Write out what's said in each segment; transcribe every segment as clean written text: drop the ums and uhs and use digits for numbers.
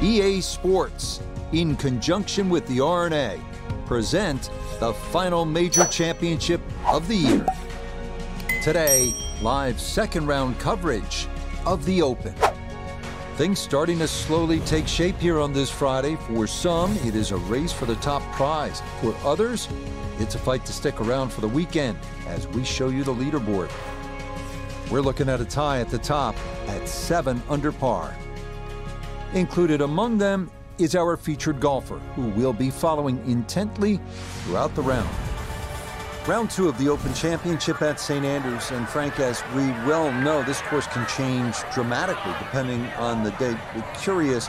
EA Sports, in conjunction with the R&A, present the final major championship of the year. Today, live second round coverage of the Open. Things starting to slowly take shape here on this Friday. For some, it is a race for the top prize. For others, it's a fight to stick around for the weekend as we show you the leaderboard. We're looking at a tie at the top at 7 under par. Included among them is our featured golfer, who will be following intently throughout the round. Round 2 of the Open Championship at St. Andrews, and Frank, as we well know, this course can change dramatically depending on the day. We're curious,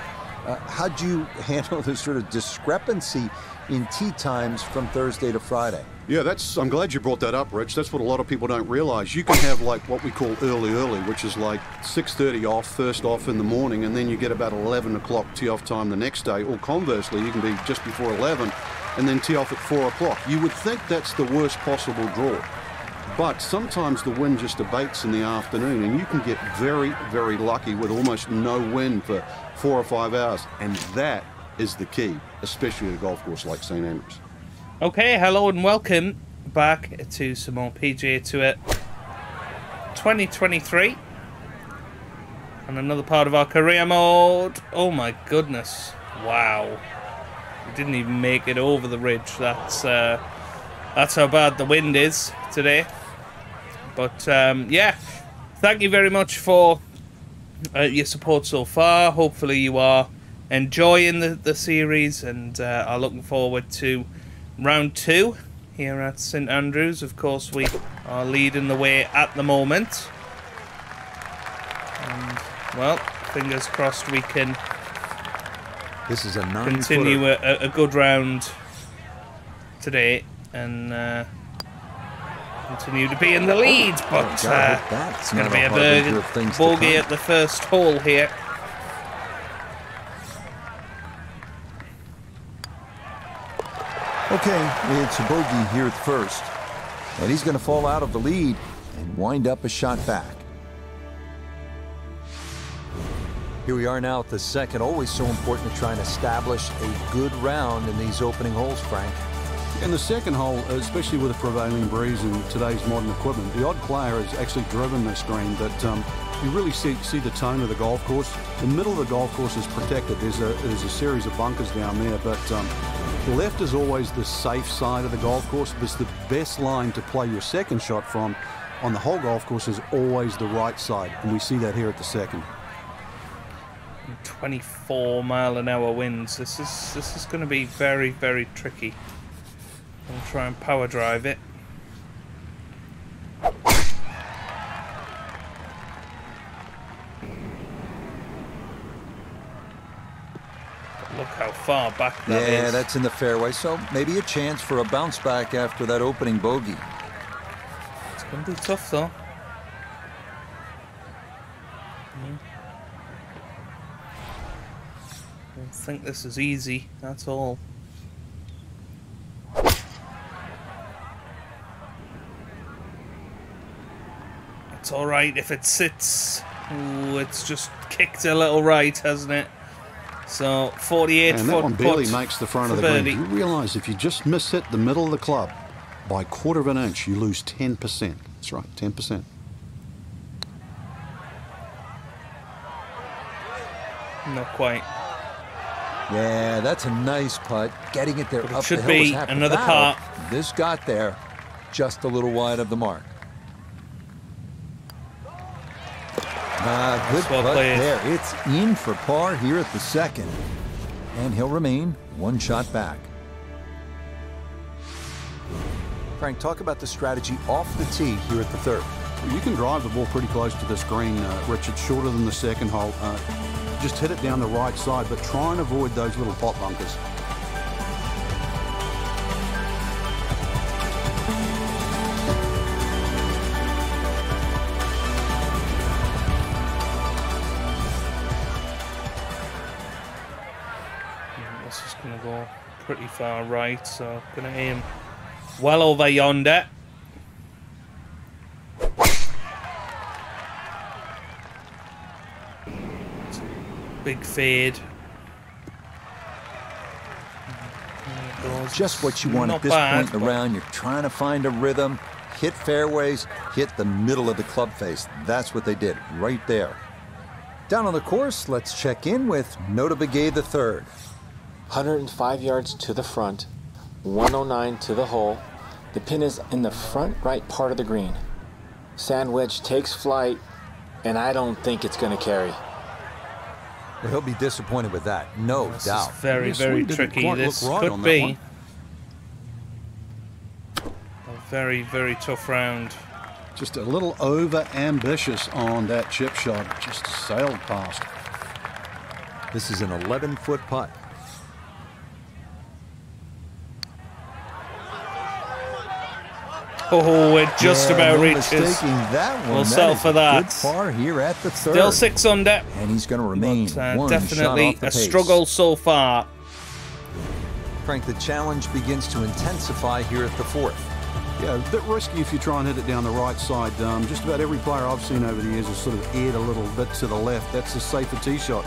how'd you handle this sort of discrepancy in tee times from Thursday to Friday? Yeah, I'm glad you brought that up, Rich. That's what a lot of people don't realize. You can have like what we call early, which is like 6:30 off, first off in the morning, and then you get about 11 o'clock tee off time the next day. Or conversely, you can be just before 11 and then tee off at 4 o'clock. You would think that's the worst possible draw. But sometimes the wind just abates in the afternoon, and you can get very, very lucky with almost no wind for 4 or 5 hours. And that is the key, especially at a golf course like St. Andrews. Okay, hello and welcome back to some more PGA Tour 2023. And another part of our career mode. Oh my goodness. Wow. We didn't even make it over the ridge. That's how bad the wind is today. But yeah, thank you very much for your support so far. Hopefully you are enjoying the series and are looking forward to round 2 here at St. Andrews. Of course, we are leading the way at the moment. And, well, fingers crossed we can continue a good round today and continue to be in the lead. But it's going to be a bogey at the first hole here. Okay, it's a bogey here at first, and he's going to fall out of the lead and wind up a shot back. Here we are now at the second. Always so important to try and establish a good round in these opening holes, Frank. In the second hole, especially with a prevailing breeze and today's modern equipment, the odd player has actually driven this green, but you really see the tone of the golf course. The middle of the golf course is protected. There's a series of bunkers down there, but the left is always the safe side of the golf course. It's the best line to play your second shot from on the whole golf course is always the right side, and we see that here at the second. 24-mile-an-hour winds. This is going to be very, very tricky. I'll try and power drive it. Look how far back that is. Yeah, that's in the fairway, so maybe a chance for a bounce back after that opening bogey. It's going to be tough, though. I don't think this is easy, that's all. It's alright if it sits. Ooh, it's just kicked a little right, hasn't it? So 48 and foot that one barely makes the front of the birdie. green. You realise if you just miss hit the middle of the club by 1/4 of an inch, you lose 10%. That's right, 10%. Not quite. Yeah, that's a nice putt. Getting it there But up it should the hill was be half the another battle. par. This got there just a little wide of the mark. Good well putt played. there. It's in for par here at the second. And he'll remain one shot back. Frank, talk about the strategy off the tee here at the third. You can drive the ball pretty close to this green, Rich. It's shorter than the second hole. Just hit it down the right side, but try and avoid those little pot bunkers. This is going to go pretty far right, so I'm going to aim well over yonder. Big fade. It's just what you want at this point in the round. You're trying to find a rhythm, hit fairways, hit the middle of the club face. That's what they did right there. Down on the course, let's check in with Nota Begay III. 105 yards to the front, 109 to the hole. The pin is in the front right part of the green. Sand wedge takes flight, and I don't think it's going to carry. Well, he'll be disappointed with that, no doubt. This is very, very tricky. This could be a very, very tough round. Just a little over-ambitious on that chip shot. Just sailed past. This is an 11-foot putt. Oh, it just about reaches. That one. We'll settle for that. Good par here at the third. Still 6 under. And he's going to remain one definitely shot off the a pace. struggle so far. Frank, the challenge begins to intensify here at the fourth. Yeah, a bit risky if you try and hit it down the right side. Just about every player I've seen over the years has sort of aired a little bit to the left. That's a safer tee shot,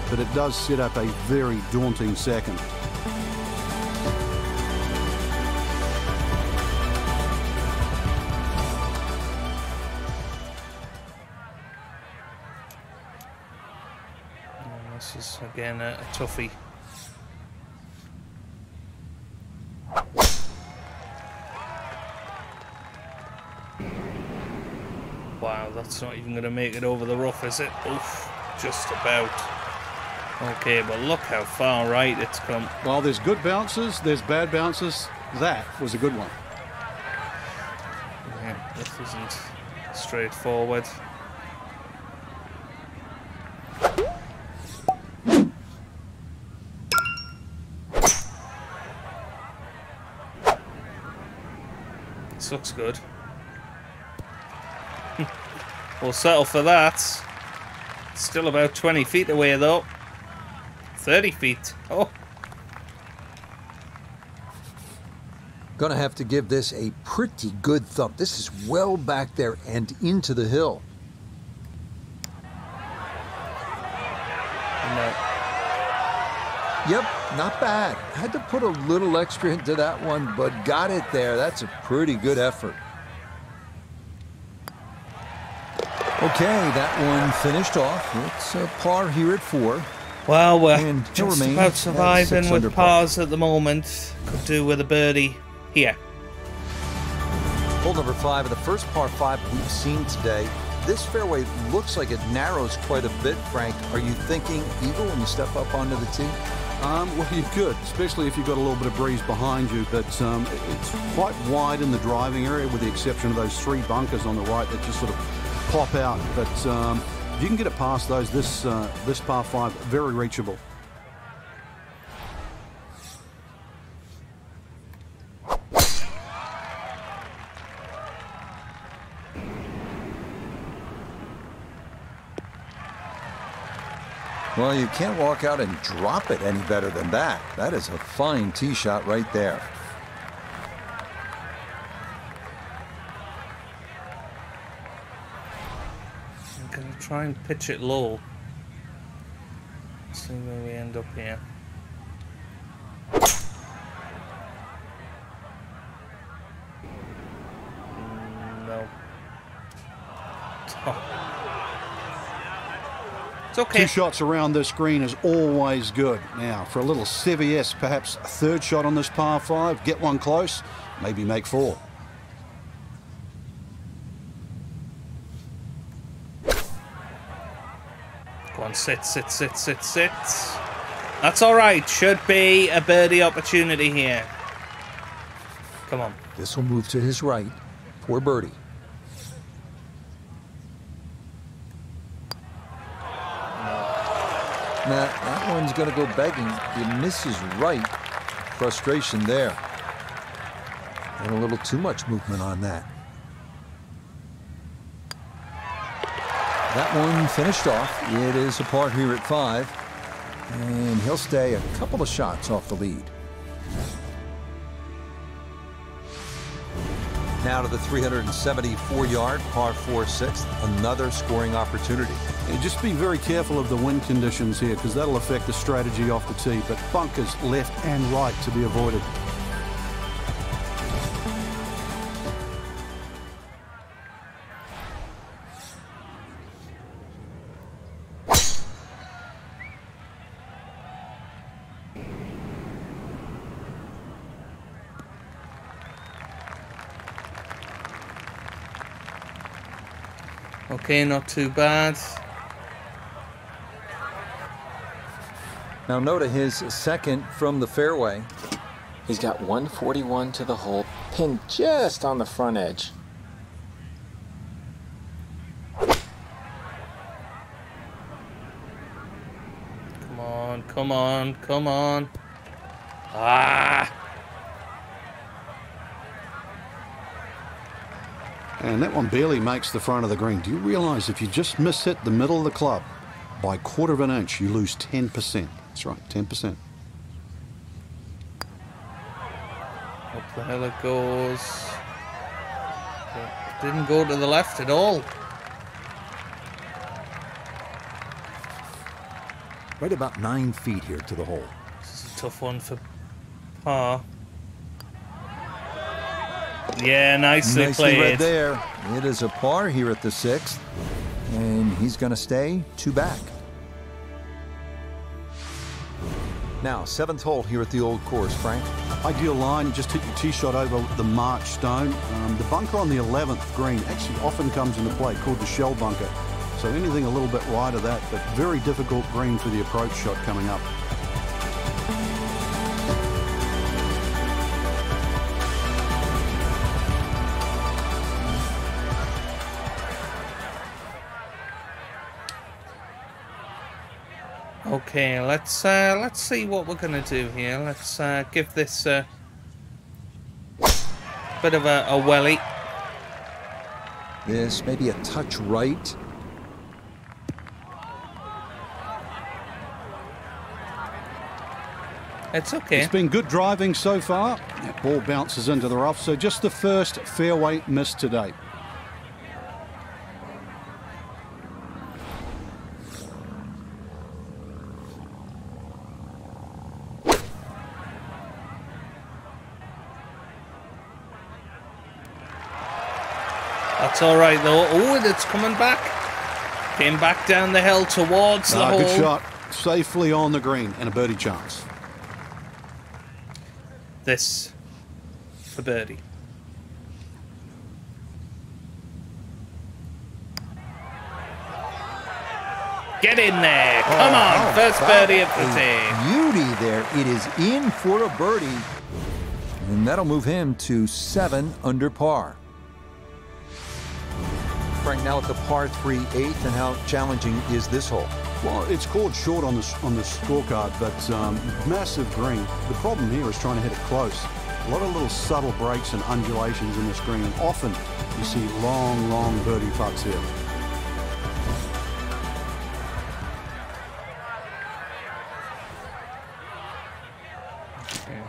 but it does set up a very daunting second. This is, again, a toughie. Wow, that's not even going to make it over the rough, is it? Oof, just about. Okay, but look how far right it's come. Well, there's good bounces, there's bad bounces. That was a good one. Yeah, this isn't straightforward. This looks good. We'll settle for that. Still about 20 feet away though. 30 feet. Oh. Gonna have to give this a pretty good thump. This is well back there and into the hill. No. Yep, not bad. Had to put a little extra into that one, but got it there. That's a pretty good effort. Okay, that one finished off. It's a par here at 4. Well, we're And just remain about at surviving 6 under with par. pars at the moment. Could do with a birdie here. Hole number 5 of the first par 5 we've seen today. This fairway looks like it narrows quite a bit, Frank. Are you thinking eagle when you step up onto the tee? Well, you could, especially if you've got a little bit of breeze behind you, but it's quite wide in the driving area with the exception of those 3 bunkers on the right that just sort of pop out. But if you can get it past those, this par 5, very reachable. Well, you can't walk out and drop it any better than that. That is a fine tee shot right there. I'm going to try and pitch it low. See where we end up here. No. Oh. It's okay. 2 shots around this green is always good. Now, for a little CVS, perhaps a 3rd shot on this par 5, get one close, maybe make 4. Go on, sit. That's all right. Should be a birdie opportunity here. Come on. This will move to his right. Poor birdie. Matt, that one's going to go begging. He misses right. Frustration there. And a little too much movement on that. That one finished off. It is a par here at 5. And he'll stay a couple of shots off the lead. Now to the 374-yard par 4 6th. Another scoring opportunity. And just be very careful of the wind conditions here because that'll affect the strategy off the tee. But bunkers left and right to be avoided. Okay, not too bad. Now Noda his second from the fairway. He's got 141 to the hole, pinned just on the front edge. Come on, come on, come on. Ah! And that one barely makes the front of the green. Do you realize if you just miss hit the middle of the club by 1/4 of an inch, you lose 10%? That's right, 10%. Up the hell it goes. It didn't go to the left at all. Right about 9 feet here to the hole. This is a tough one for par. Yeah, nicely played. Read there. It is a par here at the 6th. And he's going to stay 2 back. Now, 7th hole here at the old course, Frank. Ideal line, just hit your tee shot over the marked stone. The bunker on the 11th green actually often comes into play, called the shell bunker. So anything a little bit wide of that, but very difficult green for the approach shot coming up. Okay, let's see what we're gonna do here. Let's give this bit of a welly. This maybe a touch right. It's okay. It's been good driving so far. That ball bounces into the rough, so just the first fairway miss to date. That's all right though. Oh, it's coming back. Came back down the hill towards the hole. Good shot. Safely on the green and a birdie chance. This for birdie. Get in there. Come on. First birdie of the day. Beauty there. It is in for a birdie. And that'll move him to 7 under par. Frank, now at the par 3 8th, and how challenging is this hole? Well, it's called short on the scorecard, but massive green. The problem here is trying to hit it close. A lot of little subtle breaks and undulations in this green, and often you see long, long birdie putts here. Okay.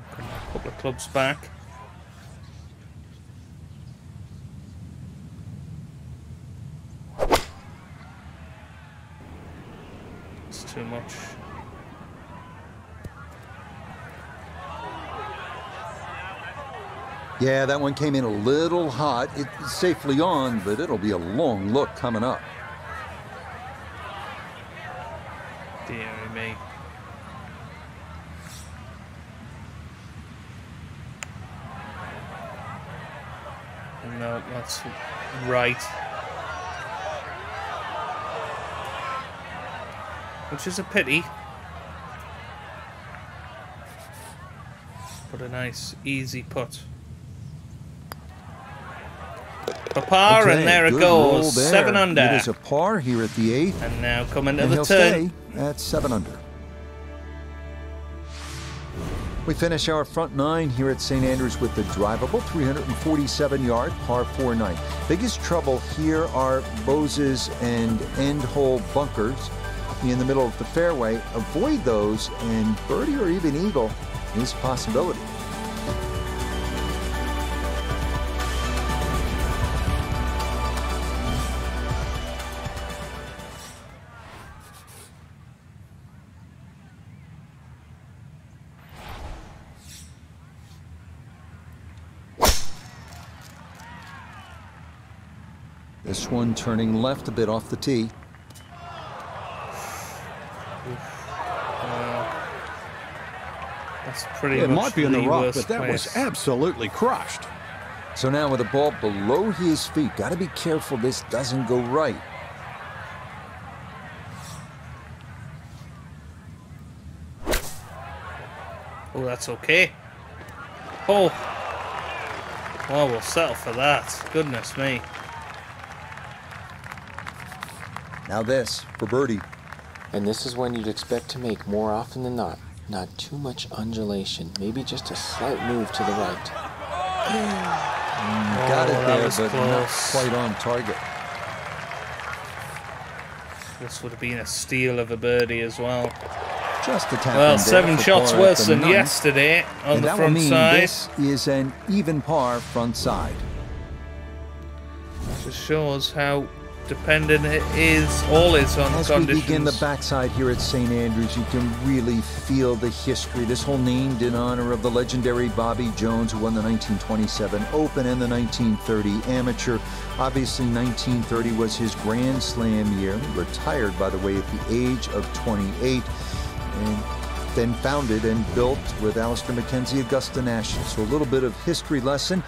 A couple of clubs back. Too much. Yeah, that one came in a little hot. It's safely on, but it'll be a long look coming up. Dear me. No, that's right. Which is a pity. But a nice, easy putt. A par, Okay, and there it good roll goes. there. 7 under. It is a par here at the 8th. And now coming to And the he'll turn. stay at 7 under. We finish our front 9 here at St. Andrews with the drivable 347-yard par 4 9. Biggest trouble here are Bose's and end hole bunkers in the middle of the fairway. Avoid those, and birdie or even eagle is a possibility. This one turning left a bit off the tee. That's pretty It much might be in the rough, worst but that place. was absolutely crushed. So now with the ball below his feet, got to be careful this doesn't go right. Oh, that's okay. Oh. Well, we'll settle for that. Goodness me. Now this for birdie. And this is when you'd expect to make more often than not. Not too much undulation. Maybe just a slight move to the right. Got it there, was but close. not quite on target. This would have been a steal of a birdie as well. Just a tap Well, in there 7 for shots par at worse the than ninth. yesterday on And the that will front mean side. this is an even par front side. Just shows how dependent it is, all is on As conditions. we begin the backside here at St. Andrews, you can really feel the history. This hole named in honor of the legendary Bobby Jones, who won the 1927 Open and the 1930 Amateur. Obviously, 1930 was his Grand Slam year. He retired, by the way, at the age of 28, and then founded and built with Alistair McKenzie Augusta National. So a little bit of history lesson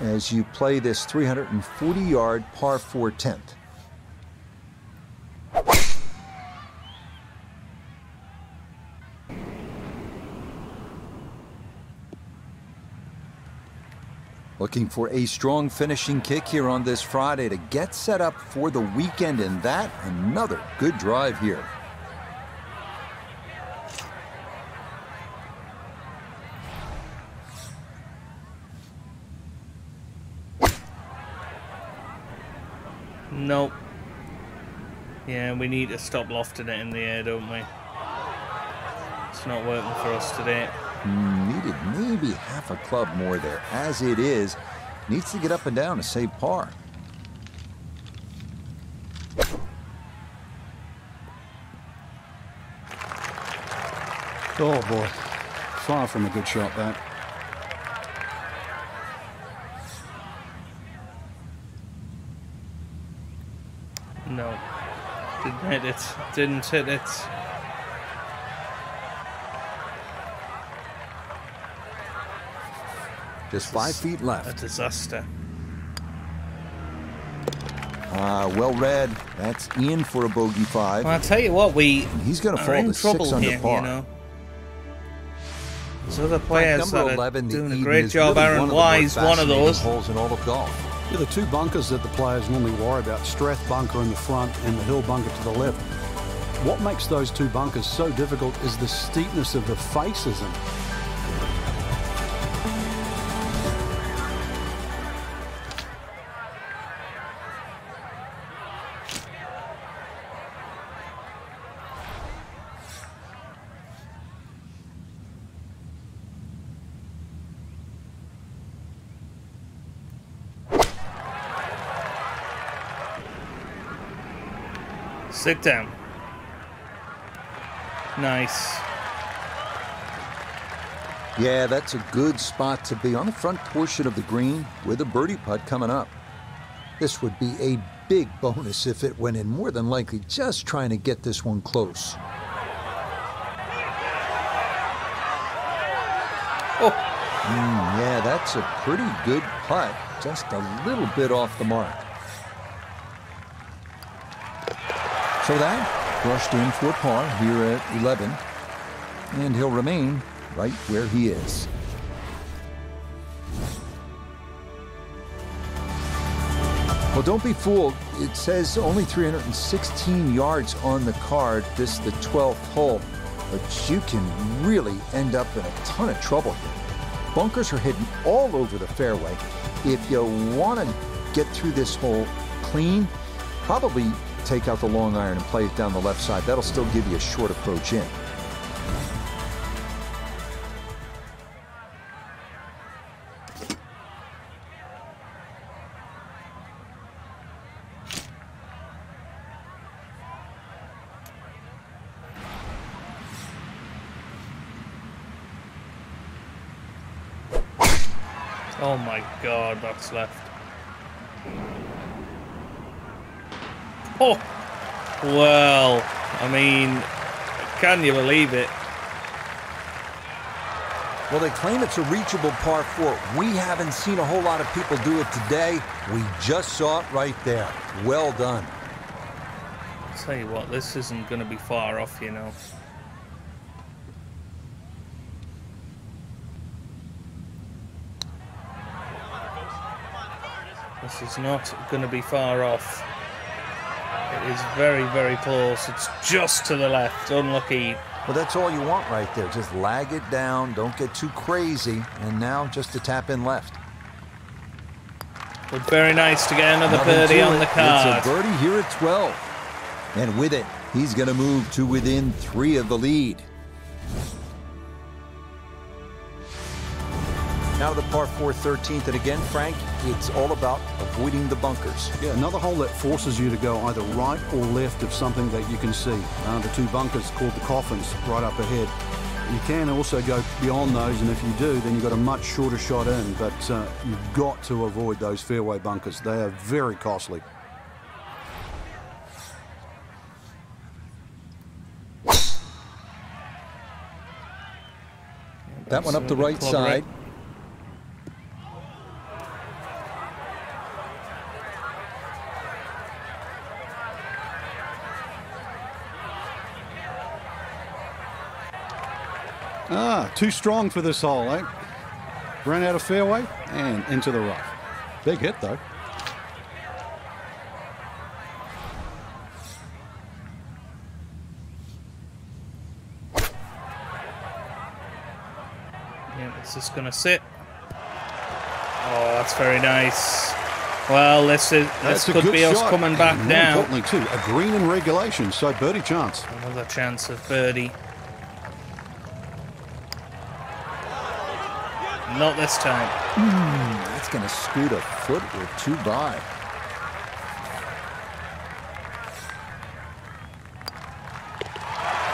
as you play this 340-yard par 4 10th. Looking for a strong finishing kick here on this Friday to get set up for the weekend, and that another good drive here. Nope. Yeah, we need to stop lofting it in the air, don't we? It's not working for us today. Needed maybe half a club more there. As it is, needs to get up and down to save par. Oh boy, far from a good shot that. No. Didn't hit it. Didn't hit it. Just 5 feet A left. disaster. Well read. That's Ian for a bogey 5. Well, I'll tell you what, we He's going to are fall in to 6 trouble under here, par. you know. There's other players Number that 11, are the doing a Eden, great is job. really Aaron one of the Wise, more one of those. fascinating holes in all of golf. Yeah, the two bunkers that the players normally worry about, Strath bunker in the front and the hill bunker to the left. What makes those two bunkers so difficult is the steepness of the faces. And Sit down. Nice. Yeah, that's a good spot to be on the front portion of the green with a birdie putt coming up. This would be a big bonus if it went in, more than likely just trying to get this one close. Oh, Yeah, that's a pretty good putt, just a little bit off the mark. So that brushed in for par here at 11, and he'll remain right where he is. Well, don't be fooled. It says only 316 yards on the card. This is the 12th hole, but you can really end up in a ton of trouble here. Bunkers are hidden all over the fairway. If you want to get through this hole clean, probably take out the long iron and play it down the left side. That'll still give you a short approach in. oh my God, that's left. Oh, well, I mean, can you believe it? Well, they claim it's a reachable par 4. We haven't seen a whole lot of people do it today. We just saw it right there. Well done. I'll tell you what, this isn't going to be far off, you know. This is not going to be far off. It is very, very close. It's just to the left. Unlucky. Well, that's all you want right there. Just lag it down. Don't get too crazy. And now just a tap in left. But very nice to get another birdie on the card. It's a birdie here at 12. And with it, he's going to move to within 3 of the lead. Now to the par 4 13th, and again, Frank, it's all about avoiding the bunkers. Yeah, another hole that forces you to go either right or left of something that you can see. The 2 bunkers called the coffins right up ahead. You can also go beyond those, and if you do, then you've got a much shorter shot in, but you've got to avoid those fairway bunkers. They are very costly. That one up the right side. Too strong for this hole, eh? Ran out of fairway and into the rough. Big hit, though. Yeah, this is going to sit. Oh, that's very nice. Well, this could be us coming back down. More importantly, too, a green in regulation, so birdie chance. Another chance of birdie. Not this time. That's going to scoot a foot or 2 by.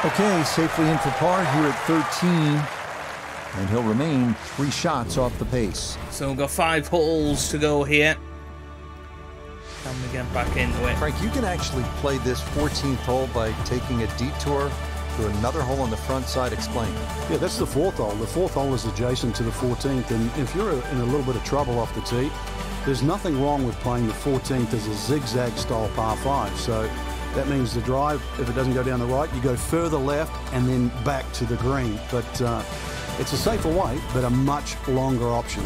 Okay, safely in for par here at 13. And he'll remain 3 shots off the pace. So we've got 5 holes to go here. Can we get back into it? Frank, you can actually play this 14th hole by taking a detour to another hole on the front side. Explain. Yeah, that's the 4th hole. The 4th hole is adjacent to the 14th, and if you're in a little bit of trouble off the tee, there's nothing wrong with playing the 14th as a zigzag style par 5. So that means the drive, if it doesn't go down the right, you go further left and then back to the green. But it's a safer way, but a much longer option.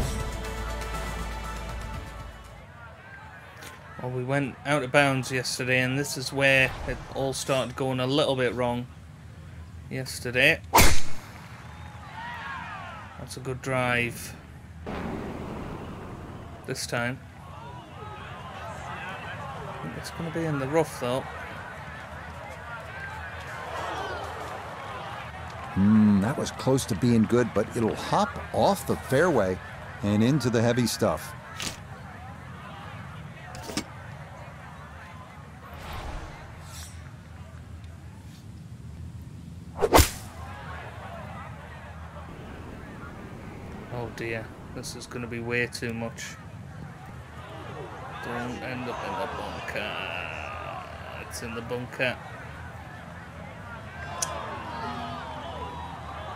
Well, we went out of bounds yesterday, and this is where it all started going a little bit wrong yesterday. That's a good drive this time. I think it's going to be in the rough, though. That was close to being good, but it'll hop off the fairway and into the heavy stuff. Oh dear, this is going to be way too much. Don't end up in the bunker. It's in the bunker.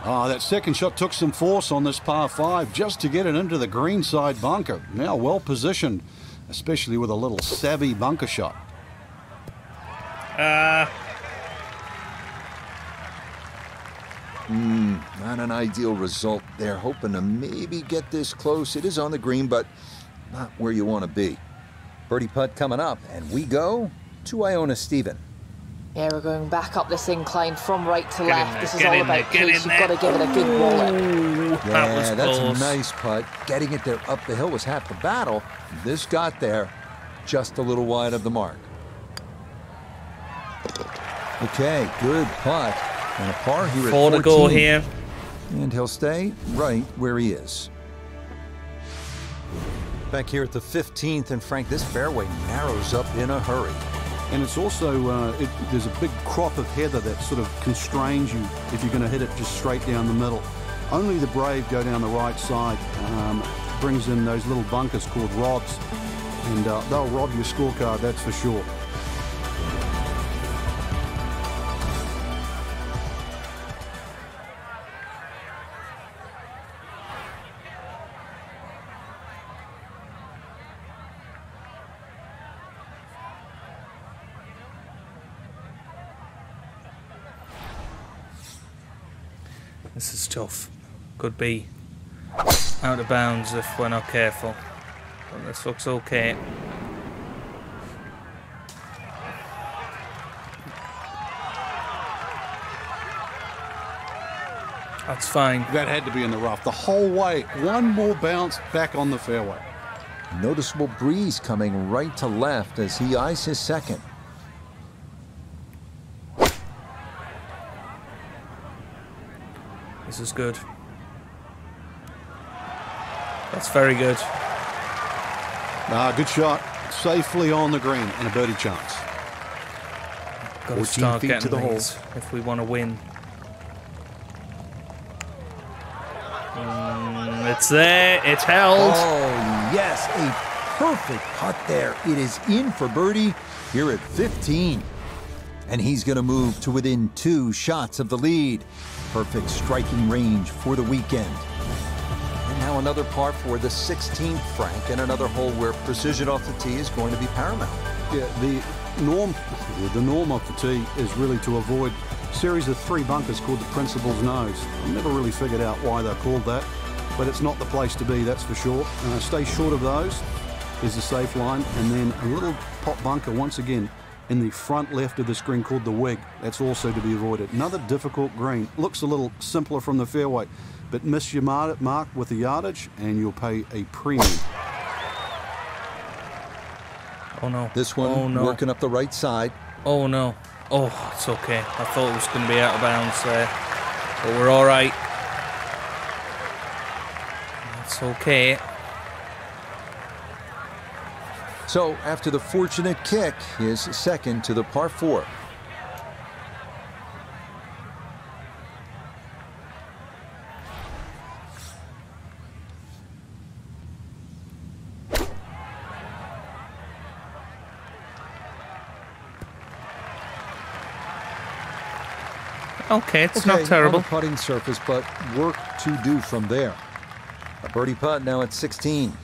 That second shot took some force on this par 5 just to get it into the green side bunker. Now well positioned, especially with a little savvy bunker shot. Not an ideal result. They're hoping to maybe get this close. It is on the green, but not where you want to be. Birdie putt coming up, and we go to Iona Stephen. Yeah, we're going back up this incline from right to Get left. in This there, is get all in about there, get pace. in You've got to give it a good wallet. That was that's close. a nice putt. Getting it there up the hill was half the battle. This got there just a little wide of the mark. Okay, good putt. And a par here at 4 to 14. go here. And he'll stay right where he is. Back here at the 15th, and Frank, this fairway narrows up in a hurry. And it's also, there's a big crop of heather that sort of constrains you if you're going to hit it just straight down the middle. Only the brave go down the right side. Brings in those little bunkers called rods, and they'll rob your scorecard, that's for sure. This is tough. Could be out of bounds if we're not careful. But this looks okay. That's fine. That had to be in the rough the whole way. One more bounce back on the fairway. Noticeable breeze coming right to left as he eyes his second. This is good. That's very good. Good shot. Safely on the green and a birdie chance. Got to start getting these if we want to win. It's there. It's held. Oh, yes. A perfect putt there. It is in for birdie here at 15. And he's going to move to within 2 shots of the lead. Perfect striking range for the weekend. And now another par for the 16th, Frank, and another hole where precision off the tee is going to be paramount. Yeah, the norm off the tee is really to avoid a series of 3 bunkers called the principal's nose. I've never really figured out why they're called that, but it's not the place to be, that's for sure. Stay short of those is the safe line, and then a little pop bunker once again in the front left of the screen called the wig. That's also to be avoided. Another difficult green. Looks a little simpler from the fairway, but miss your mark with the yardage and you'll pay a premium. Oh no. This one working up the right side. Oh no. Oh, it's okay. I thought it was going to be out of bounds there. But we're all right. It's okay. So after the fortunate kick, his second to the par 4. Okay, it's not terrible. On the putting surface, but work to do from there. A birdie putt now at 16.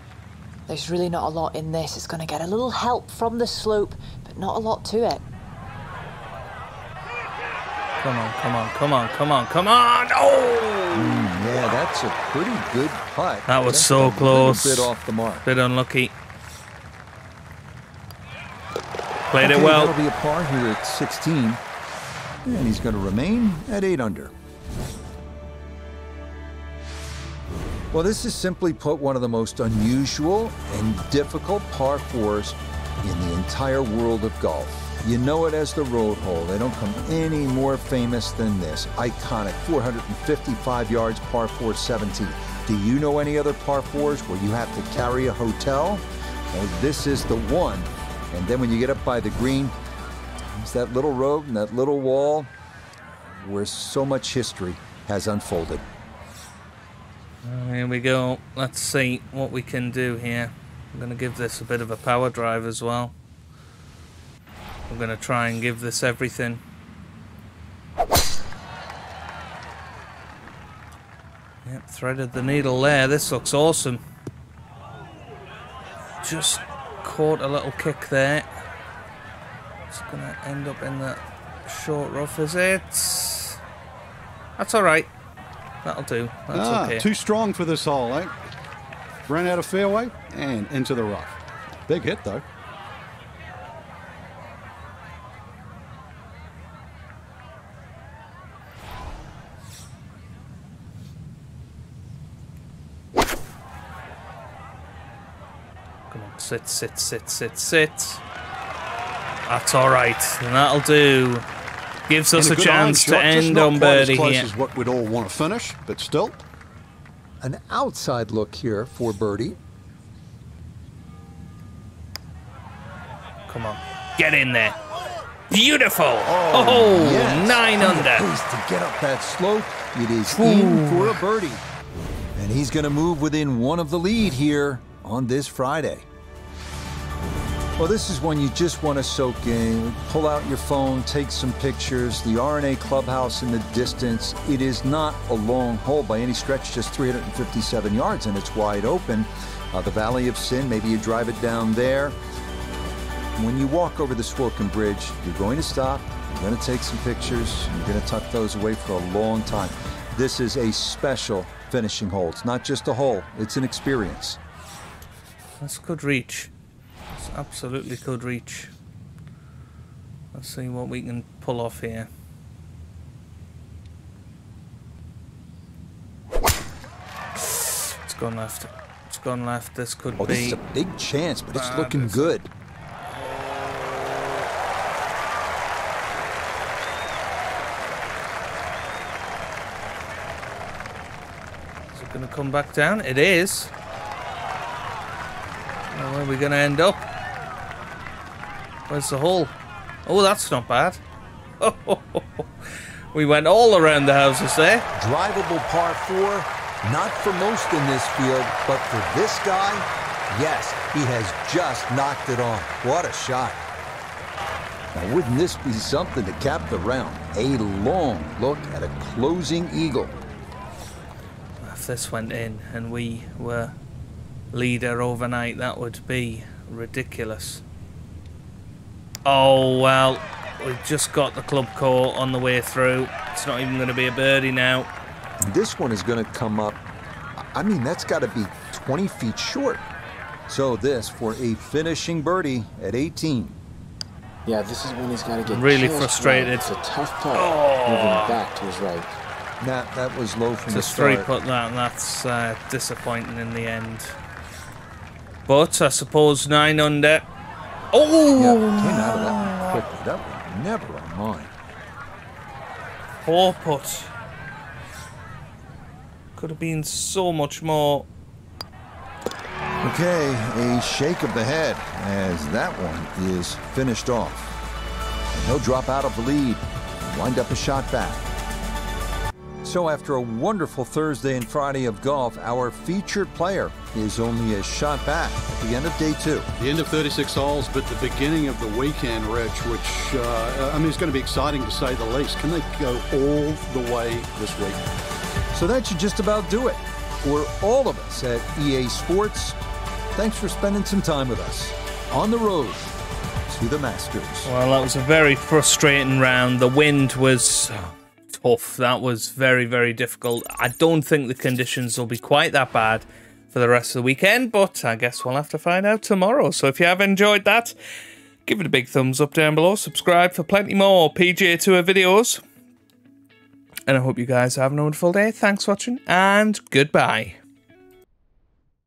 There's really not a lot in this. It's going to get a little help from the slope, but not a lot to it. Come on, come on, come on, come on, come on! Oh! Yeah, that's a pretty good putt. That was so close. A bit off the mark. Bit unlucky. Played it well. That'll be a par here at 16. And he's going to remain at 8 under. Well, this is simply put one of the most unusual and difficult par 4s in the entire world of golf. You know it as the road hole. They don't come any more famous than this. Iconic 455 yards par 4 17. Do you know any other par 4s where you have to carry a hotel? Well, this is the one. And then when you get up by the green, there's that little road and that little wall where so much history has unfolded. Here we go. Let's see what we can do here. I'm going to give this a bit of a power drive as well. I'm going to try and give this everything. Yep, threaded the needle there. This looks awesome. Just caught a little kick there. It's going to end up in the short rough, is it? That's alright. That'll do. That's okay. Too strong for this hole, eh? Ran out of fairway and into the rough. Big hit, though. Come on, sit, sit, sit, sit, sit. That's alright. And that'll do. Gives us a chance to end on birdie here. This is what we'd all want to finish, but still. An outside look here for birdie. Come on. Get in there. Beautiful. Oh, yes. 9 under. To get up that slope, it is in for a birdie. And he's going to move within 1 of the lead here on this Friday. Well, this is when you just want to soak in, pull out your phone, take some pictures. The R&A clubhouse in the distance. It is not a long hole by any stretch, just 357 yards, and it's wide open. The Valley of Sin, maybe you drive it down there. When you walk over the Swilcan Bridge, you're going to stop, you're going to take some pictures, and you're going to tuck those away for a long time. This is a special finishing hole. It's not just a hole, it's an experience. That's good reach. It's absolutely good reach. Let's see what we can pull off here. It's gone left. It's gone left. This could be... This is a big chance, but it's looking isn't good. Is it going to come back down? It is. Now, where are we going to end up? Where's the hole? Oh, that's not bad. We went all around the houses there. Drivable par 4. Not for most in this field, but for this guy, yes, he has just knocked it on. What a shot. Now, wouldn't this be something to cap the round? A long look at a closing eagle. If this went in and we were leader overnight, that would be ridiculous. Oh, well, we've just got the club caught on the way through. It's not even going to be a birdie now. This one is going to come up, I mean, that's got to be 20 feet short. So this for a finishing birdie at 18. Yeah, this is when he's got to get really just frustrated. Right. It's a tough putt, moving back to his right. That was low from the Just start. three-putt that, and that's disappointing in the end. But I suppose 9 under. Oh! Yeah, came out of that one quickly. That was never on mine. 4 putt. Could have been so much more. Okay, a shake of the head as that one is finished off. And he'll drop out of the lead and wind up a shot back. So after a wonderful Thursday and Friday of golf, our featured player is only a shot back at the end of day 2. The end of 36 holes, but the beginning of the weekend, Rich, which, I mean, it's going to be exciting to say the least. Can they go all the way this week? So that should just about do it. For all of us at EA Sports, thanks for spending some time with us on the road to the Masters. Well, that was a very frustrating round. The wind was tough. That was very, very difficult. I don't think the conditions will be quite that bad for the rest of the weekend, but I guess we'll have to find out tomorrow. So if you have enjoyed that, give it a big thumbs up down below. Subscribe for plenty more PGA Tour videos. And I hope you guys have a wonderful day. Thanks for watching, and goodbye.